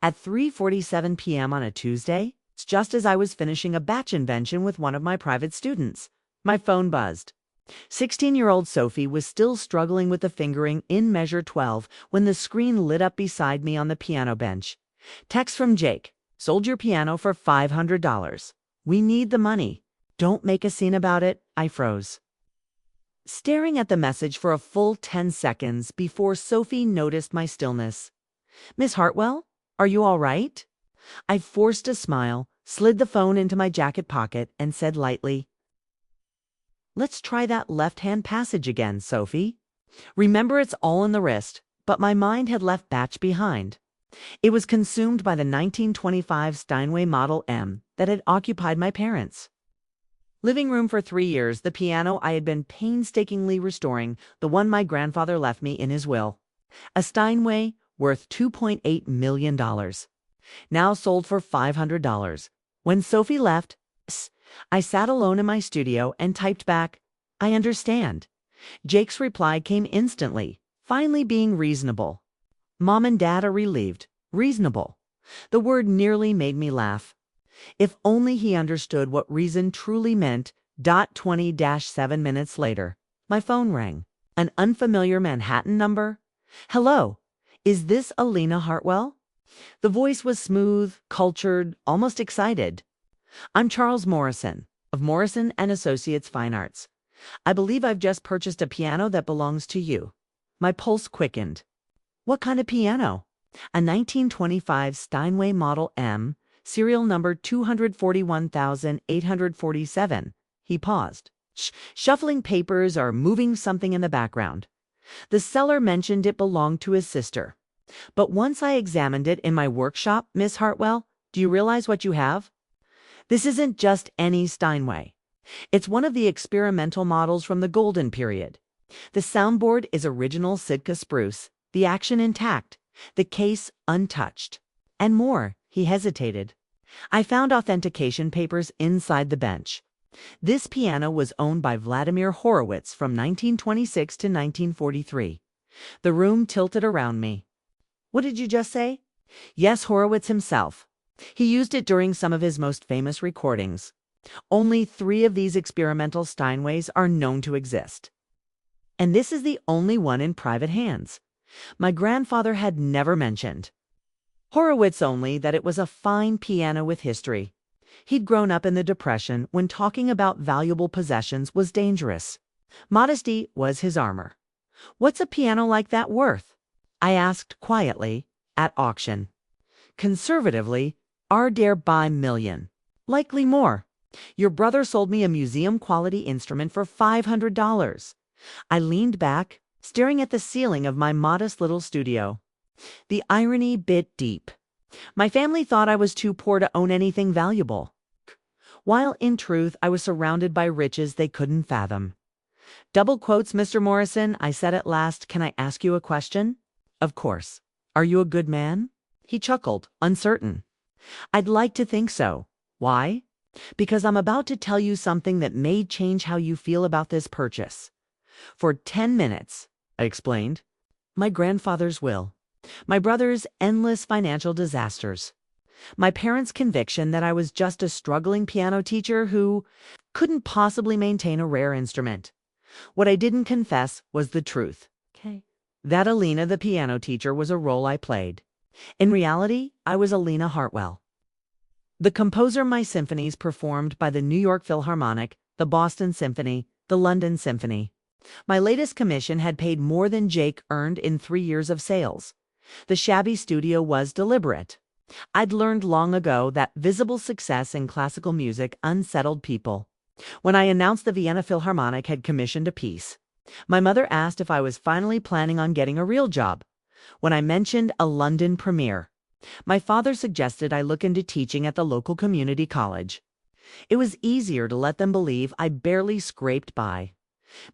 At 3:47 p.m. on a Tuesday, just as I was finishing a batch invention with one of my private students, my phone buzzed. 16-year-old Sophie was still struggling with the fingering in measure 12 when the screen lit up beside me on the piano bench. Text from Jake. Sold your piano for $500. We need the money. Don't make a scene about it. I froze, staring at the message for a full 10 seconds before Sophie noticed my stillness. Miss Hartwell, are you all right? I forced a smile, slid the phone into my jacket pocket, and said lightly, let's try that left-hand passage again, Sophie. Remember, it's all in the wrist, but my mind had left batch behind. It was consumed by the 1925 Steinway Model M that had occupied my parents' living room for 3 years, the piano I had been painstakingly restoring, the one my grandfather left me in his will. A Steinway worth $2.8 million. Now sold for $500. When Sophie left, I sat alone in my studio and typed back, I understand. Jake's reply came instantly, finally being reasonable. Mom and Dad are relieved. Reasonable. The word nearly made me laugh. If only he understood what reason truly meant. 20-7 minutes later, my phone rang. An unfamiliar Manhattan number. Hello, is this Alina Hartwell? The voice was smooth, cultured, almost excited. I'm Charles Morrison, of Morrison & Associates Fine Arts. I believe I've just purchased a piano that belongs to you. My pulse quickened. What kind of piano? A 1925 Steinway Model M, serial number 241,847. He paused, shuffling papers or moving something in the background. The seller mentioned it belonged to his sister. But once I examined it in my workshop, Miss Hartwell, do you realize what you have? This isn't just any Steinway. It's one of the experimental models from the Golden Period. The soundboard is original Sitka spruce, the action intact, the case untouched. And more, he hesitated. I found authentication papers inside the bench. This piano was owned by Vladimir Horowitz from 1926 to 1943. The room tilted around me. What did you just say? Yes, Horowitz himself. He used it during some of his most famous recordings. Only 3 of these experimental Steinways are known to exist. And this is the only one in private hands. My grandfather had never mentioned. Horowitz only that it was a fine piano with history. He'd grown up in the Depression when talking about valuable possessions was dangerous. Modesty was his armor. What's a piano like that worth? I asked quietly, at auction. Conservatively, our dare buy million. Likely more. Your brother sold me a museum-quality instrument for $500. I leaned back, staring at the ceiling of my modest little studio. The irony bit deep. My family thought I was too poor to own anything valuable, while in truth I was surrounded by riches they couldn't fathom. Double quotes, Mr. Morrison, I said at last. Can I ask you a question? Of course. Are you a good man? He chuckled, uncertain. I'd like to think so. Why? Because I'm about to tell you something that may change how you feel about this purchase. For 10 minutes, I explained. My grandfather's will. My brother's endless financial disasters. My parents' conviction that I was just a struggling piano teacher who couldn't possibly maintain a rare instrument. What I didn't confess was the truth. That Alina, the piano teacher, was a role I played. In reality, I was Alina Hartwell, the composer my symphonies performed by the New York Philharmonic, the Boston Symphony, the London Symphony. My latest commission had paid more than Jake earned in 3 years of sales. The shabby studio was deliberate. I'd learned long ago that visible success in classical music unsettled people. When I announced the Vienna Philharmonic had commissioned a piece, my mother asked if I was finally planning on getting a real job. When I mentioned a London premiere, my father suggested I look into teaching at the local community college. It was easier to let them believe I barely scraped by.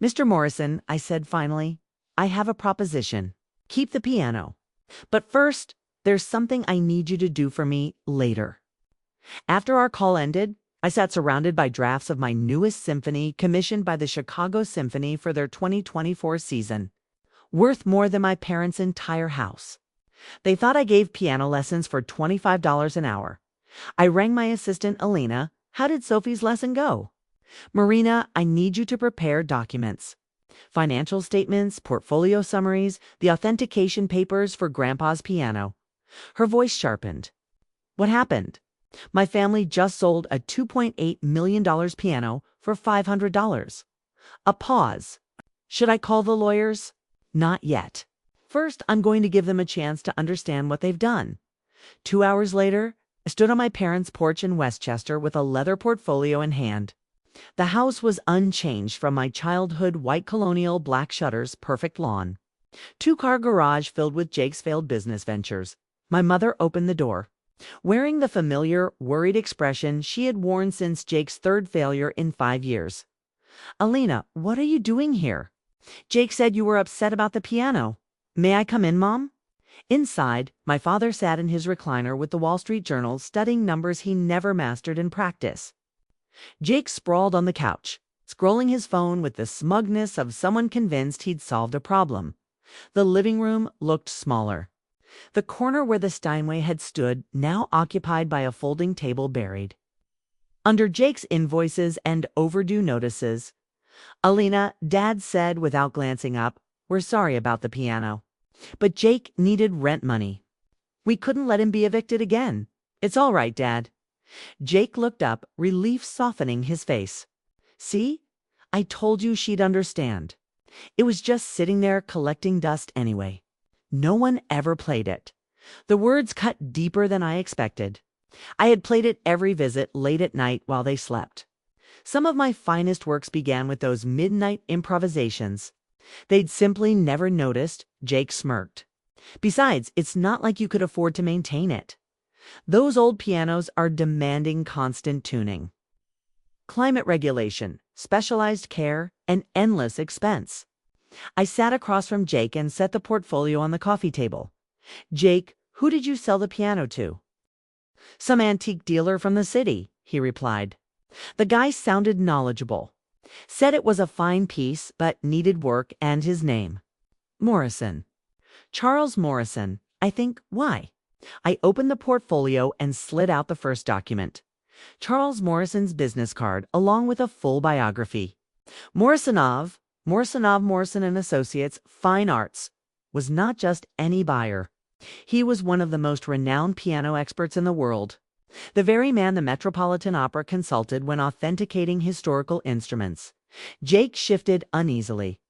Mr. Morrison, I said finally, I have a proposition. Keep the piano. But first, there's something I need you to do for me later. After our call ended, I sat surrounded by drafts of my newest symphony commissioned by the Chicago Symphony for their 2024 season, worth more than my parents' entire house. They thought I gave piano lessons for $25 an hour. I rang my assistant, Alina. How did Sophie's lesson go? Marina, I need you to prepare documents. Financial statements, portfolio summaries, the authentication papers for Grandpa's piano. Her voice sharpened. What happened? My family just sold a $2.8 million piano for $500. A pause. Should I call the lawyers? Not yet. First, I'm going to give them a chance to understand what they've done. 2 hours later, I stood on my parents' porch in Westchester with a leather portfolio in hand. The house was unchanged from my childhood white colonial black shutters, perfect lawn. 2-car garage filled with Jake's failed business ventures. My mother opened the door. Wearing the familiar, worried expression she had worn since Jake's third failure in 5 years. Alina, what are you doing here? Jake said you were upset about the piano. May I come in, Mom? Inside, my father sat in his recliner with the Wall Street Journal studying numbers he never mastered in practice. Jake sprawled on the couch, scrolling his phone with the smugness of someone convinced he'd solved a problem. The living room looked smaller. The corner where the Steinway had stood now occupied by a folding table buried. Under Jake's invoices and overdue notices, Alina, Dad said without glancing up, "We're sorry about the piano. But Jake needed rent money. We couldn't let him be evicted again. It's all right, Dad." Jake looked up, relief softening his face. See? I told you she'd understand. It was just sitting there collecting dust anyway. No one ever played it. The words cut deeper than I expected. I had played it every visit late at night while they slept. Some of my finest works began with those midnight improvisations. They'd simply never noticed, Jake smirked. Besides, it's not like you could afford to maintain it. Those old pianos are demanding constant tuning. Climate regulation, specialized care, and endless expense. I sat across from Jake and set the portfolio on the coffee table. Jake, who did you sell the piano to? Some antique dealer from the city, he replied. The guy sounded knowledgeable. Said it was a fine piece, but needed work and his name. Morrison. Charles Morrison. I think, why? I opened the portfolio and slid out the first document. Charles Morrison's business card, along with a full biography. Morrison Morrison and Associates, Fine Arts, was not just any buyer. He was one of the most renowned piano experts in the world. The very man the Metropolitan Opera consulted when authenticating historical instruments. Jake shifted uneasily,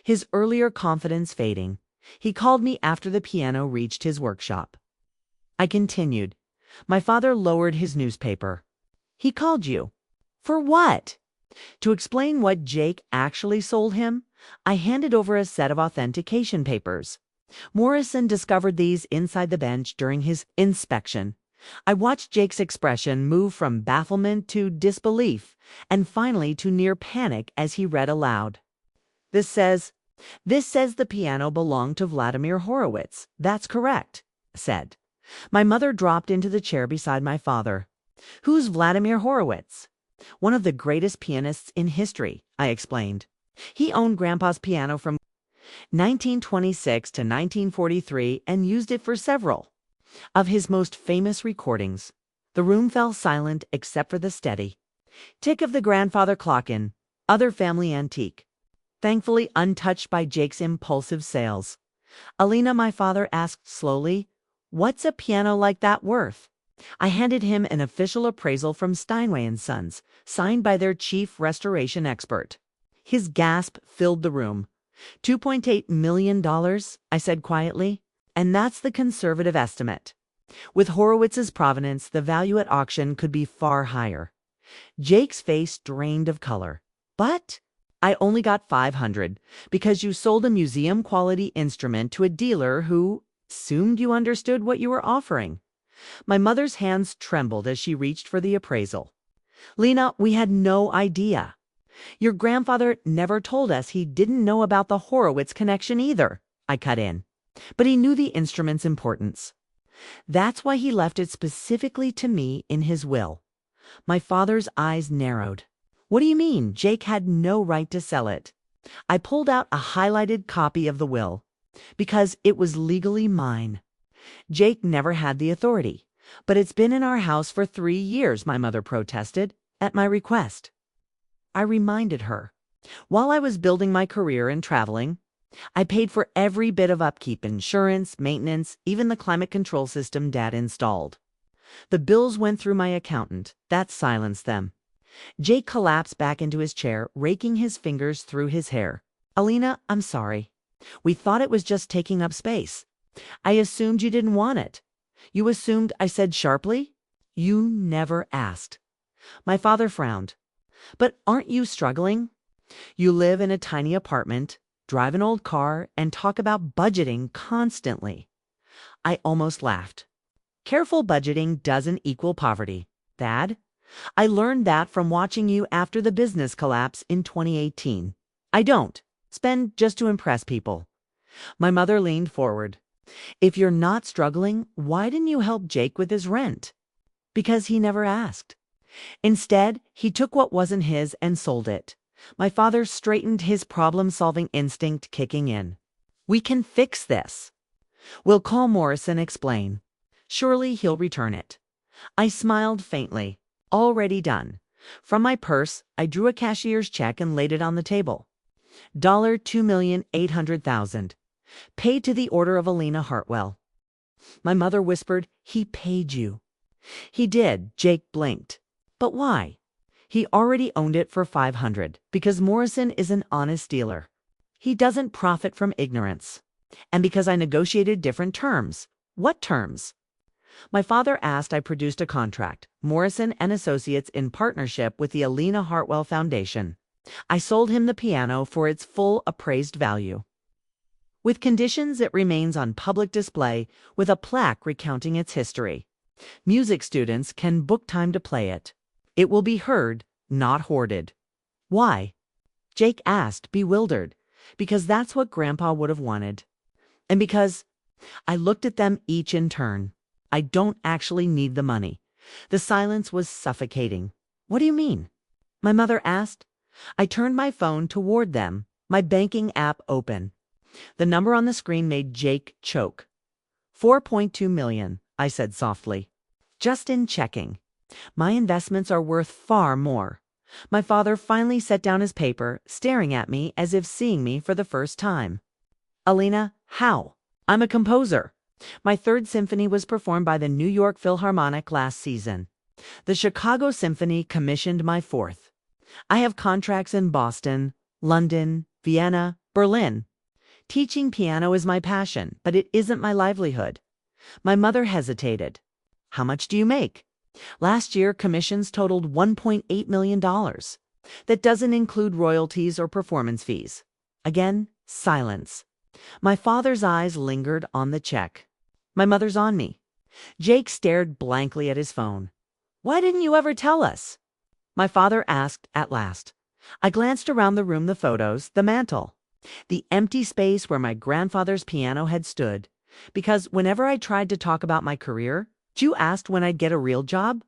his earlier confidence fading. He called me after the piano reached his workshop. I continued. My father lowered his newspaper. He called you. For what? To explain what Jake actually sold him, I handed over a set of authentication papers. Morrison discovered these inside the bench during his inspection. I watched Jake's expression move from bafflement to disbelief, and finally to near panic as he read aloud. This says the piano belonged to Vladimir Horowitz. That's correct, said. My mother dropped into the chair beside my father. Who's Vladimir Horowitz? One of the greatest pianists in history, I explained. He owned Grandpa's piano from 1926 to 1943 and used it for several of his most famous recordings. The room fell silent except for the steady tick of the grandfather clock in other family antique, thankfully untouched by Jake's impulsive sales. Alina, my father asked slowly, what's a piano like that worth? I handed him an official appraisal from Steinway & Sons, signed by their chief restoration expert. His gasp filled the room. $2.8 million, I said quietly, and that's the conservative estimate. With Horowitz's provenance, the value at auction could be far higher. Jake's face drained of color. But I only got $500 because you sold a museum-quality instrument to a dealer who assumed you understood what you were offering. My mother's hands trembled as she reached for the appraisal. Lena, we had no idea. Your grandfather never told us he didn't know about the Horowitz connection either, I cut in. But he knew the instrument's importance. That's why he left it specifically to me in his will. My father's eyes narrowed. What do you mean Jake had no right to sell it? I pulled out a highlighted copy of the will. Because it was legally mine. Jake never had the authority. But it's been in our house for 3 years, my mother protested, at my request. I reminded her. While I was building my career and traveling, I paid for every bit of upkeep, insurance, maintenance, even the climate control system Dad installed. The bills went through my accountant. That silenced them. Jake collapsed back into his chair, raking his fingers through his hair. Alina, I'm sorry. We thought it was just taking up space. I assumed you didn't want it. You assumed, I said sharply. You never asked. My father frowned. But aren't you struggling? You live in a tiny apartment, drive an old car, and talk about budgeting constantly. I almost laughed. Careful budgeting doesn't equal poverty, Dad. I learned that from watching you after the business collapse in 2018. I don't spend just to impress people. My mother leaned forward. If you're not struggling, why didn't you help Jake with his rent? Because he never asked. Instead, he took what wasn't his and sold it. My father straightened, his problem-solving instinct kicking in. We can fix this. We'll call Morris and explain. Surely he'll return it. I smiled faintly. Already done. From my purse, I drew a cashier's check and laid it on the table. $2,800,000. Paid to the order of Alina Hartwell. My mother whispered, He paid you. He did, Jake blinked. But why? He already owned it for $500, because Morrison is an honest dealer. He doesn't profit from ignorance. And because I negotiated different terms. What terms? My father asked. I produced a contract, Morrison and Associates in partnership with the Alina Hartwell Foundation. I sold him the piano for its full appraised value. With conditions, it remains on public display with a plaque recounting its history. Music students can book time to play it. It will be heard, not hoarded. Why? Jake asked, bewildered. Because that's what Grandpa would have wanted. And because I looked at them each in turn. I don't actually need the money. The silence was suffocating. What do you mean? My mother asked. I turned my phone toward them, my banking app open. The number on the screen made Jake choke. 4.2 million, I said softly. Just in checking. My investments are worth far more. My father finally set down his paper, staring at me as if seeing me for the first time. Alina, how? I'm a composer. My third symphony was performed by the New York Philharmonic last season. The Chicago Symphony commissioned my fourth. I have contracts in Boston, London, Vienna, Berlin. Teaching piano is my passion, but it isn't my livelihood. My mother hesitated. How much do you make? Last year, commissions totaled $1.8 million. That doesn't include royalties or performance fees. Again, silence. My father's eyes lingered on the check. My mother's on me. Jake stared blankly at his phone. Why didn't you ever tell us? My father asked at last. I glanced around the room, the photos, the mantel, the empty space where my grandfather's piano had stood. Because whenever I tried to talk about my career, you asked when I'd get a real job.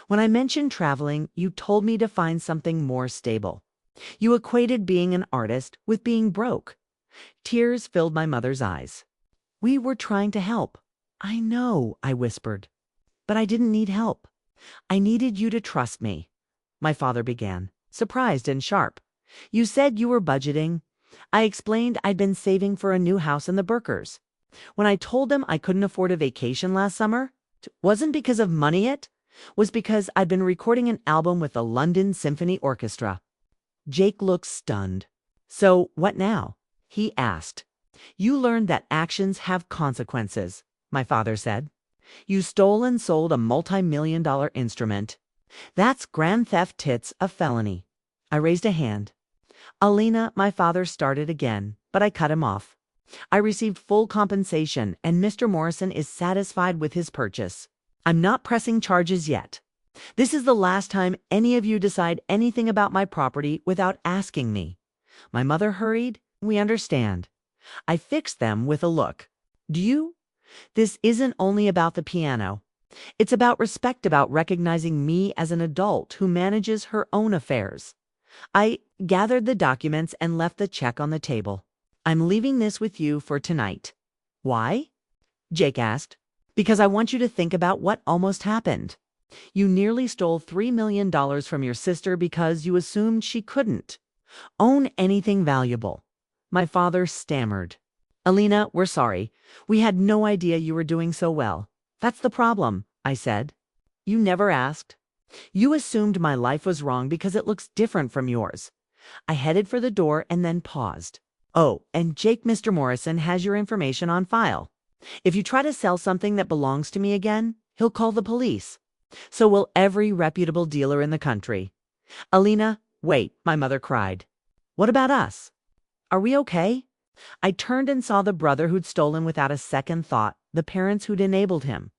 When I mentioned traveling, you told me to find something more stable. You equated being an artist with being broke. Tears filled my mother's eyes. We were trying to help. I know, I whispered. But I didn't need help. I needed you to trust me. My father began, surprised and sharp. You said you were budgeting. I explained I'd been saving for a new house in the Berkers. When I told them I couldn't afford a vacation last summer, it wasn't because of money, it was because I'd been recording an album with the London Symphony Orchestra. Jake looked stunned. So what now? He asked. You learned that actions have consequences, my father said. You stole and sold a multi-million-dollar instrument. That's grand theft, tits, a felony. I raised a hand. Alina, my father started again, but I cut him off. I received full compensation, and Mr. Morrison is satisfied with his purchase. I'm not pressing charges yet. This is the last time any of you decide anything about my property without asking me. My mother hurried. We understand. I fixed them with a look. Do you? This isn't only about the piano. It's about respect, about recognizing me as an adult who manages her own affairs. I gathered the documents and left the check on the table. I'm leaving this with you for tonight. Why? Jake asked. Because I want you to think about what almost happened. You nearly stole $3 million from your sister because you assumed she couldn't own anything valuable. My father stammered. Alina, we're sorry. We had no idea you were doing so well. That's the problem, I said. You never asked. You assumed my life was wrong because it looks different from yours. I headed for the door and then paused. Oh, and Jake Mr. Morrison has your information on file. If you try to sell something that belongs to me again, he'll call the police. So will every reputable dealer in the country. Alina, wait, my mother cried. What about us? Are we okay? I turned and saw the brother who'd stolen without a second thought, the parents who'd enabled him.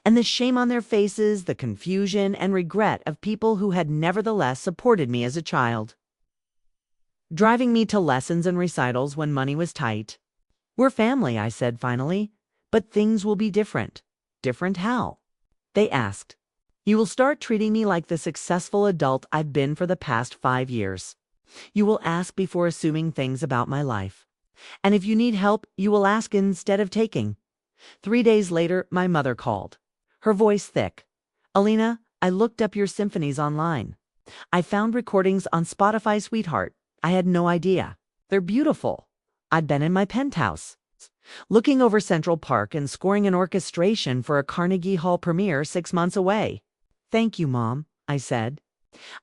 And the shame on their faces, the confusion and regret of people who had nevertheless supported me as a child. Driving me to lessons and recitals when money was tight. We're family, I said finally, but things will be different. Different how? They asked. You will start treating me like the successful adult I've been for the past 5 years. You will ask before assuming things about my life. And if you need help, you will ask instead of taking. 3 days later, my mother called, her voice thick. Alina, I looked up your symphonies online. I found recordings on Spotify Sweetheart. I had no idea. They're beautiful. I'd been in my penthouse, looking over Central Park and scoring an orchestration for a Carnegie Hall premiere 6 months away. Thank you, Mom, I said.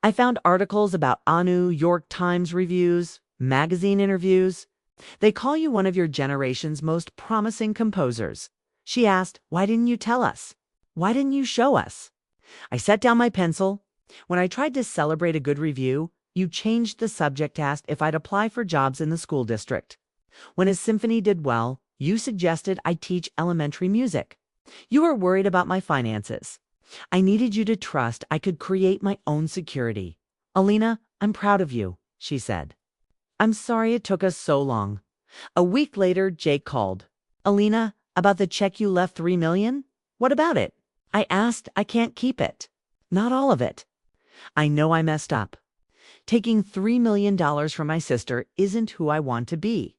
I found articles about Anu, York Times reviews, magazine interviews. They call you one of your generation's most promising composers. She asked, why didn't you tell us? Why didn't you show us? I set down my pencil. When I tried to celebrate a good review, you changed the subject, asked if I'd apply for jobs in the school district. When a symphony did well, you suggested I teach elementary music. You were worried about my finances. I needed you to trust I could create my own security. Alina, I'm proud of you, she said. I'm sorry it took us so long. A week later, Jake called. Alina, about the check you left $3 million? What about it? I asked. I can't keep it. Not all of it. I know I messed up. Taking $3 million from my sister isn't who I want to be.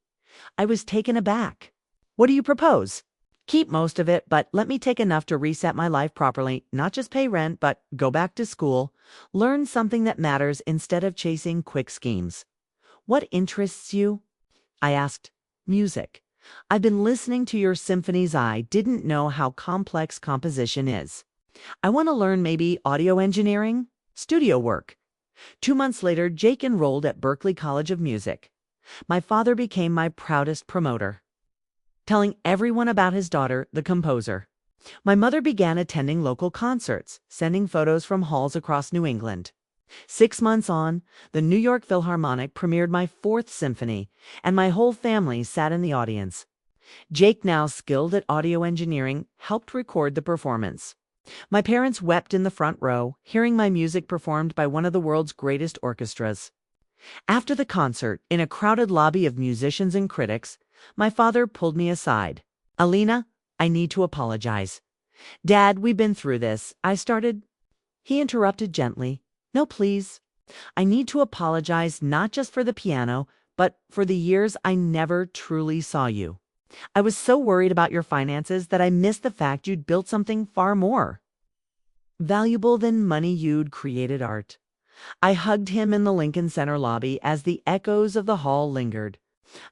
I was taken aback. What do you propose? Keep most of it, but let me take enough to reset my life properly, not just pay rent, but go back to school, learn something that matters instead of chasing quick schemes. What interests you? I asked. Music. I've been listening to your symphonies. I didn't know how complex composition is. I want to learn maybe audio engineering, studio work. 2 months later, Jake enrolled at Berklee College of Music. My father became my proudest promoter, telling everyone about his daughter, the composer. My mother began attending local concerts, sending photos from halls across New England. 6 months on, the New York Philharmonic premiered my 4th symphony, and my whole family sat in the audience. Jake, now skilled at audio engineering, helped record the performance. My parents wept in the front row, hearing my music performed by one of the world's greatest orchestras. After the concert, in a crowded lobby of musicians and critics, my father pulled me aside. Alina, I need to apologize. Dad, we've been through this. I started. He interrupted gently. No, please. I need to apologize not just for the piano, but for the years I never truly saw you. I was so worried about your finances that I missed the fact you'd built something far more valuable than money. You'd created art. I hugged him in the Lincoln Center lobby as the echoes of the hall lingered.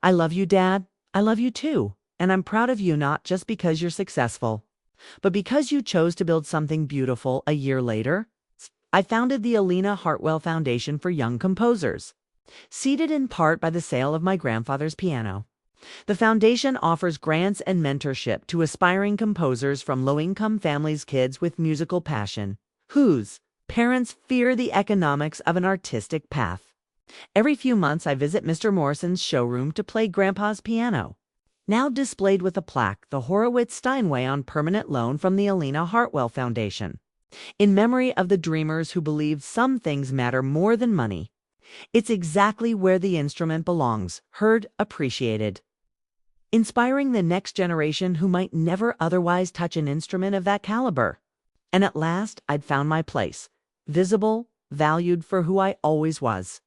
I love you, Dad. I love you too. And I'm proud of you, not just because you're successful, but because you chose to build something beautiful. A year later, I founded the Alina Hartwell Foundation for Young Composers, seeded in part by the sale of my grandfather's piano. The foundation offers grants and mentorship to aspiring composers from low-income families, kids with musical passion, whose parents fear the economics of an artistic path. Every few months, I visit Mr. Morrison's showroom to play Grandpa's piano, now displayed with a plaque, the Horowitz Steinway, on permanent loan from the Alina Hartwell Foundation, in memory of the dreamers who believed some things matter more than money. It's exactly where the instrument belongs, heard, appreciated, inspiring the next generation who might never otherwise touch an instrument of that caliber. And at last, I'd found my place, visible, valued for who I always was.